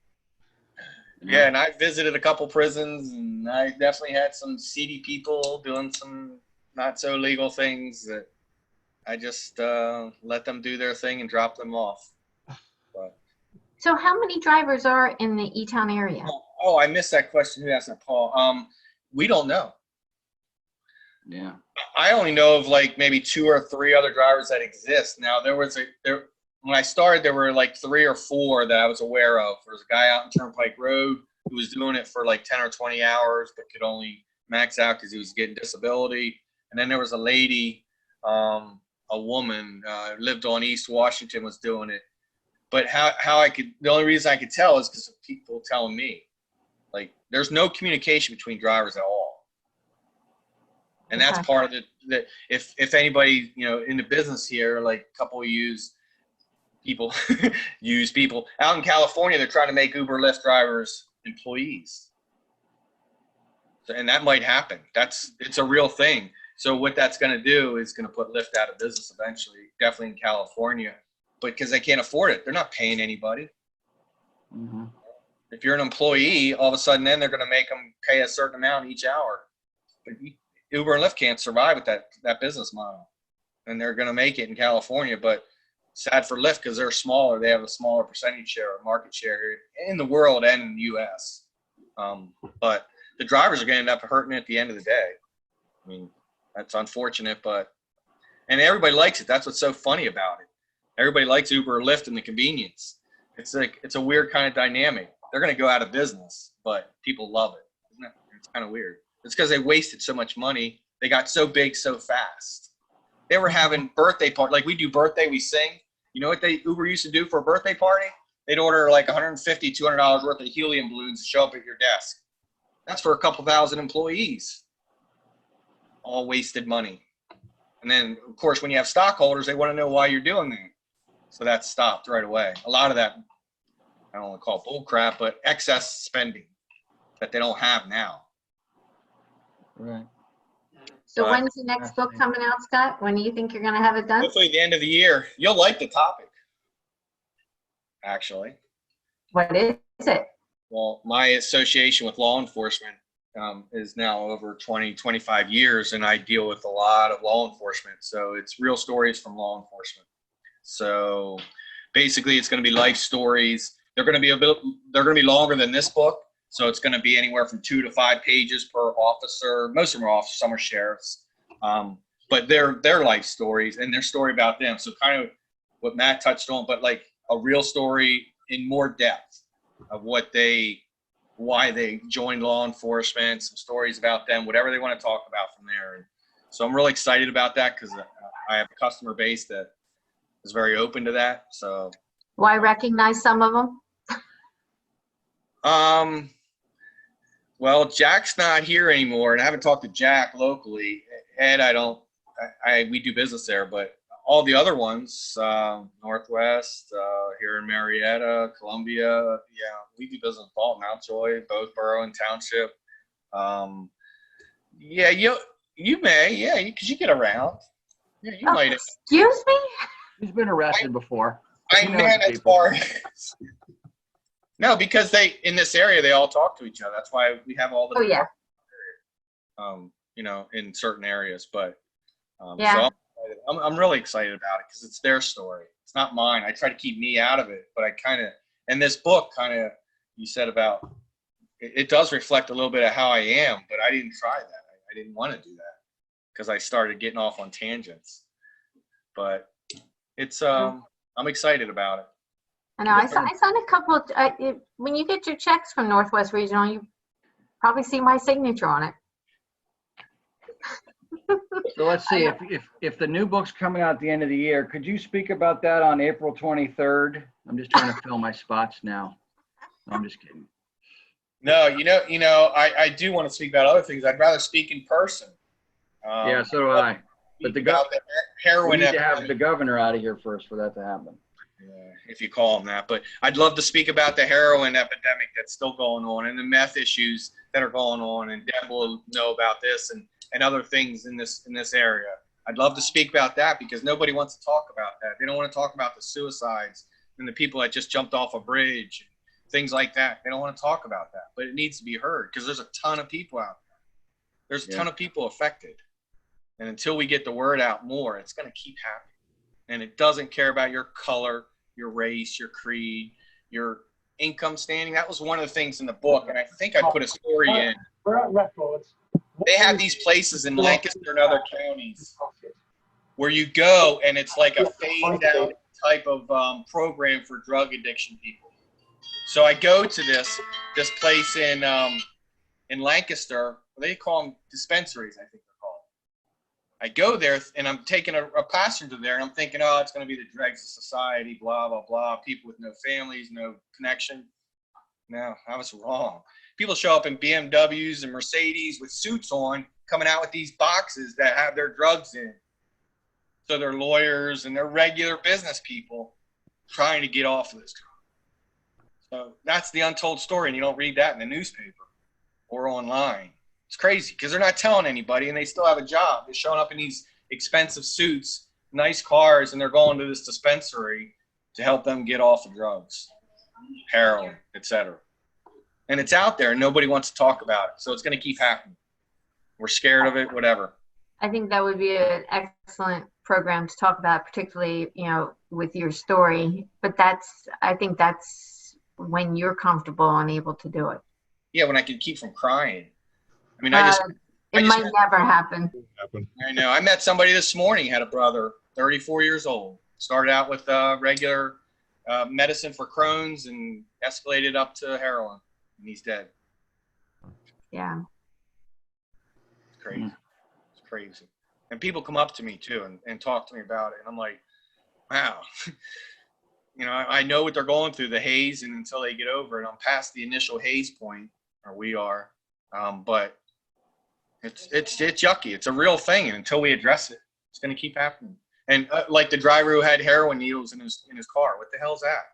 Speaker 1: You know?
Speaker 2: Yeah, and I visited a couple prisons, and I definitely had some seedy people doing some not so legal things that I just let them do their thing and drop them off. But,
Speaker 3: So how many drivers are in the Etown area?
Speaker 2: oh, I missed that question. Who asked that, Paul? We don't know.
Speaker 1: Yeah.
Speaker 2: I only know of like maybe 2 or 3 other drivers that exist. Now when I started, there were like 3 or 4 that I was aware of. There was a guy out in Turnpike Road who was doing it for like 10 or 20 hours, but could only max out because he was getting disability. And then there was a lady, a woman, lived on East Washington, was doing it. But the only reason I could tell is because of people telling me. Like, there's no communication between drivers at all. And that's part of the if anybody, you know, in the business here, like a couple use people out in California, they're trying to make Uber Lyft drivers employees. So, and that might happen. It's a real thing. So what that's going to do is going to put Lyft out of business eventually, definitely in California, but because they can't afford it, they're not paying anybody.
Speaker 1: Mm-hmm.
Speaker 2: If you're an employee, all of a sudden then they're going to make them pay a certain amount each hour. But Uber and Lyft can't survive with that business model, and they're going to make it in California. But sad for Lyft because they're smaller. They have a smaller percentage share or market share here in the world and in the U.S. But the drivers are going to end up hurting at the end of the day. I mean, that's unfortunate, and everybody likes it. That's what's so funny about it. Everybody likes Uber or Lyft and the convenience. It's a weird kind of dynamic. They're going to go out of business, but people love it. Isn't it? It's kind of weird. It's because they wasted so much money. They got so big so fast. They were having birthday parties. Like we do birthday, we sing. You know what Uber used to do for a birthday party? They'd order like $150, $200 worth of helium balloons to show up at your desk. That's for a couple thousand employees. All wasted money. And then, of course, when you have stockholders, they want to know why you're doing that. So that stopped right away. A lot of that, I don't want to call it bull crap, but excess spending that they don't have now.
Speaker 1: Right.
Speaker 3: So when's the next book coming out, Scott? When do you think you're going to have it done?
Speaker 2: Hopefully the end of the year. You'll like the topic, actually.
Speaker 3: What is it?
Speaker 2: Well, my association with law enforcement is now over 20, 25 years, and I deal with a lot of law enforcement. So it's real stories from law enforcement. So basically it's going to be life stories. They're going to be longer than this book. So it's going to be anywhere from 2 to 5 pages per officer. Most of them are officers, some are sheriffs. But they're life stories and their story about them. So kind of what Matt touched on, but like a real story in more depth of why they joined law enforcement, some stories about them, whatever they want to talk about from there. And so I'm really excited about that because I have a customer base that is very open to that. So.
Speaker 3: Why recognize some of them?
Speaker 2: Well, Jack's not here anymore, and I haven't talked to Jack locally. Ed, we do business there, but all the other ones, Northwest, here in Marietta, Columbia, we do business with Paul, Mountjoy, both Borough and Township. You may, because you get around. Yeah, you might.
Speaker 3: Excuse me?
Speaker 1: He's been arrested before.
Speaker 2: As far as no, because in this area they all talk to each other. That's why we have all the.
Speaker 3: Oh yeah.
Speaker 2: In certain areas, but
Speaker 3: yeah.
Speaker 2: So I'm really excited about it because it's their story. It's not mine. I try to keep me out of it, but I and this book you said about it does reflect a little bit of how I am, but I didn't try that. I didn't want to do that because I started getting off on tangents. But it's I'm excited about it.
Speaker 3: I know. I signed a couple. When you get your checks from Northwest Regional, you probably see my signature on it.
Speaker 1: So let's see if the new book's coming out at the end of the year. Could you speak about that on April 23rd? I'm just trying to fill my spots now. No, I'm just kidding.
Speaker 2: No, I do want to speak about other things. I'd rather speak in person.
Speaker 1: Yeah, so do I. But the
Speaker 2: about the
Speaker 1: we
Speaker 2: heroin
Speaker 1: need to have
Speaker 2: epidemic.
Speaker 1: the governor out of here first for that to happen.
Speaker 2: Yeah, if you call them that. But I'd love to speak about the heroin epidemic that's still going on and the meth issues that are going on. And Deb will know about this and other things in this area. I'd love to speak about that because nobody wants to talk about that. They don't want to talk about the suicides and the people that just jumped off a bridge, things like that. They don't want to talk about that, but it needs to be heard because there's a ton of people out there. There's a ton of people affected. And until we get the word out more, it's going to keep happening. And it doesn't care about your color, your race, your creed, your income standing. That was one of the things in the book. And I think I put a story in. They have these places in Lancaster and other counties where you go and it's like a phased out type of program for drug addiction people. So I go to this place in Lancaster. They call them dispensaries, I think they're called. I go there and I'm taking a passenger there and I'm thinking, oh, it's going to be the dregs of society, blah, blah, blah. People with no families, no connection. No, I was wrong. People show up in BMWs and Mercedes with suits on, coming out with these boxes that have their drugs in. So they're lawyers and they're regular business people trying to get off of this drug. So that's the untold story, and you don't read that in the newspaper or online. It's crazy because they're not telling anybody, and they still have a job. They're showing up in these expensive suits, nice cars, and they're going to this dispensary to help them get off of drugs, heroin, etc. And it's out there, and nobody wants to talk about it. So it's going to keep happening. We're scared of it, whatever.
Speaker 3: I think that would be an excellent program to talk about, particularly, with your story. But I think that's when you're comfortable and able to do it.
Speaker 2: Yeah, when I can keep from crying. I mean,
Speaker 3: it might never happen.
Speaker 2: I know. I met somebody this morning, had a brother, 34 years old. Started out with regular medicine for Crohn's and escalated up to heroin, and he's dead.
Speaker 3: Yeah.
Speaker 2: It's crazy. It's crazy. And people come up to me too and talk to me about it, and I'm like, wow. I know what they're going through, the haze, and until they get over it, I'm past the initial haze point, or we are. But it's yucky. It's a real thing, and until we address it, it's going to keep happening. And like the driver who had heroin needles in his car, what the hell's that?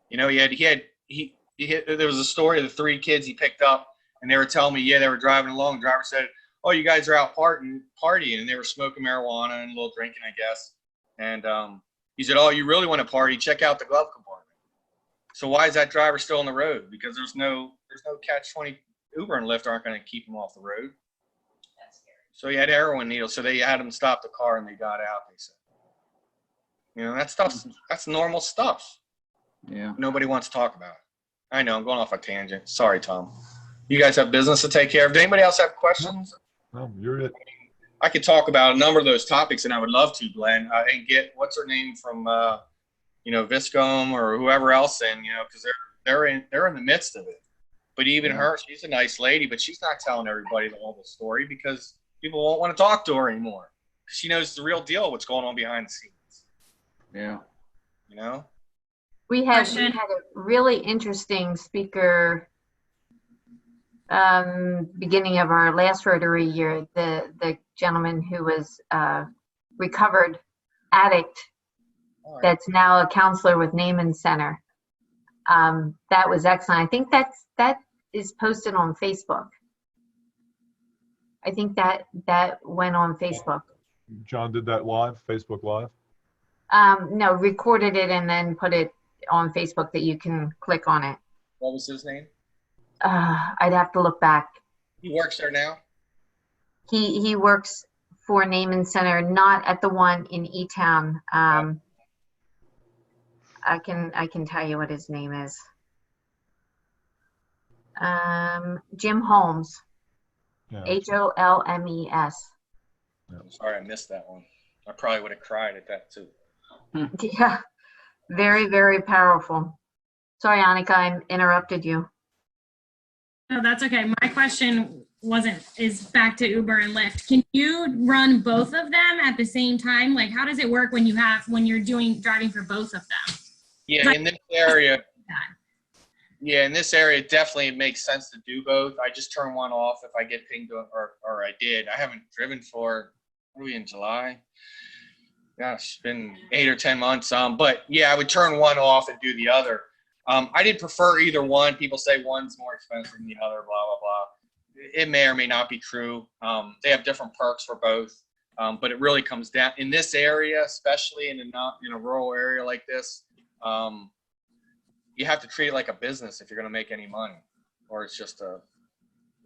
Speaker 2: There was a story of the 3 kids he picked up, and they were telling me, yeah, they were driving along. The driver said, oh, you guys are out partying, and they were smoking marijuana and a little drinking, I guess. And he said, oh, you really want to party? Check out the glove compartment. So why is that driver still on the road? Because there's no catch-20. Uber and Lyft aren't going to keep him off the road. That's scary. So he had heroin needles, so they had him stop the car, and they got out, they said. That's normal stuff.
Speaker 1: Yeah.
Speaker 2: Nobody wants to talk about it. I know, I'm going off a tangent. Sorry, Tom. You guys have business to take care of. Does anybody else have questions?
Speaker 9: No, you're it.
Speaker 2: I could talk about a number of those topics, and I would love to, Glenn, and get what's her name from, Viscom or whoever else in, because they're in the midst of it. But even her, she's a nice lady, but she's not telling everybody the whole story because people won't want to talk to her anymore. She knows the real deal, what's going on behind the scenes.
Speaker 1: Yeah.
Speaker 3: We had a really interesting speaker beginning of our last Rotary year, the gentleman who was recovered addict that's now a counselor with Naaman Center. That was excellent. I think that is posted on Facebook. I think that went on Facebook.
Speaker 9: John did that live, Facebook Live?
Speaker 3: No, recorded it and then put it on Facebook that you can click on it.
Speaker 2: What was his name?
Speaker 3: I'd have to look back.
Speaker 2: He works there now?
Speaker 3: He works for Naaman Center, not at the one in Etown. I can tell you what his name is. Jim Holmes.
Speaker 9: Yeah.
Speaker 3: Holmes.
Speaker 2: I'm sorry I missed that one. I probably would have cried at that too.
Speaker 3: Yeah, very, very powerful. Sorry, Annika, I interrupted you.
Speaker 12: No, that's okay. My question is back to Uber and Lyft. Can you run both of them at the same time? Like, how does it work when you're driving for both of them?
Speaker 2: Yeah, in this area. Yeah, in this area, definitely it makes sense to do both. I just turn one off if I get pinged, or I did. I haven't driven for What are we in July? Gosh, it's been 8 or 10 months. But yeah, I would turn one off and do the other. I did prefer either one. People say one's more expensive than the other, blah, blah, blah. It may or may not be true. They have different perks for both. But it really comes down in this area, especially in a rural area like this. You have to treat it like a business if you're going to make any money, or it's just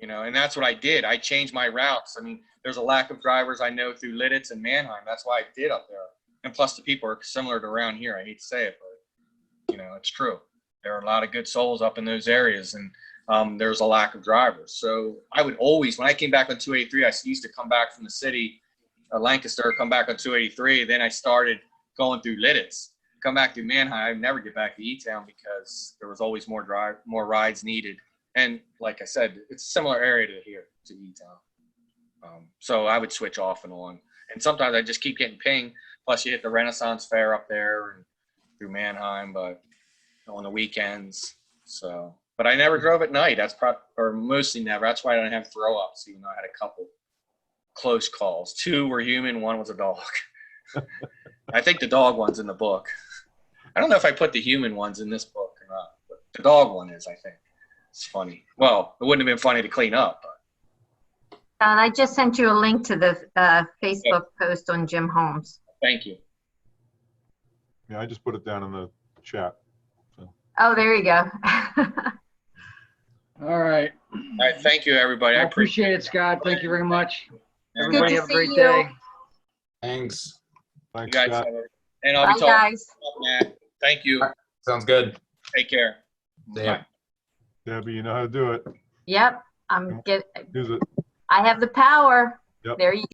Speaker 2: and that's what I did. I changed my routes. I mean, there's a lack of drivers I know through Lidditz and Mannheim. That's why I did up there. And plus the people are similar to around here. I hate to say it, but it's true. There are a lot of good souls up in those areas, and there's a lack of drivers. So I would always, when I came back on 283, I used to come back from the city, Lancaster, come back on 283. Then I started going through Lidditz, come back through Mannheim. I'd never get back to Etown because there was always more rides needed. And like I said, it's a similar area to here, to Etown. So I would switch off and on. And sometimes I just keep getting pinged. Plus you hit the Renaissance Fair up there and through Mannheim, but on the weekends. So, but I never drove at night. Or mostly never. That's why I don't have throw ups. I had a couple close calls. 2 were human, 1 was a dog. I think the dog one's in the book. I don't know if I put the human ones in this book or not, but the dog one is, I think. It's funny. Well, it wouldn't have been funny to clean up, but.
Speaker 3: And I just sent you a link to the Facebook post on Jim Holmes.
Speaker 2: Thank you.
Speaker 9: Yeah, I just put it down in the chat. So.
Speaker 3: Oh, there you go.
Speaker 1: All right.
Speaker 2: All right. Thank you, everybody.
Speaker 1: I appreciate it, Scott. Thank you very much.
Speaker 3: Good
Speaker 1: Everybody
Speaker 3: to
Speaker 1: have a
Speaker 3: see
Speaker 1: great
Speaker 3: you.
Speaker 1: day.
Speaker 7: Thanks.
Speaker 2: You
Speaker 9: Thanks,
Speaker 2: guys
Speaker 9: Scott.
Speaker 2: have and I'll
Speaker 3: Bye,
Speaker 2: be talking.
Speaker 3: guys.
Speaker 2: Matt. Thank you.
Speaker 7: Sounds good.
Speaker 2: Take care.
Speaker 7: Yeah.
Speaker 9: Debbie, you know how to do it.
Speaker 3: Yep.
Speaker 9: Use it.
Speaker 3: I have the power.
Speaker 9: Yep.
Speaker 3: There you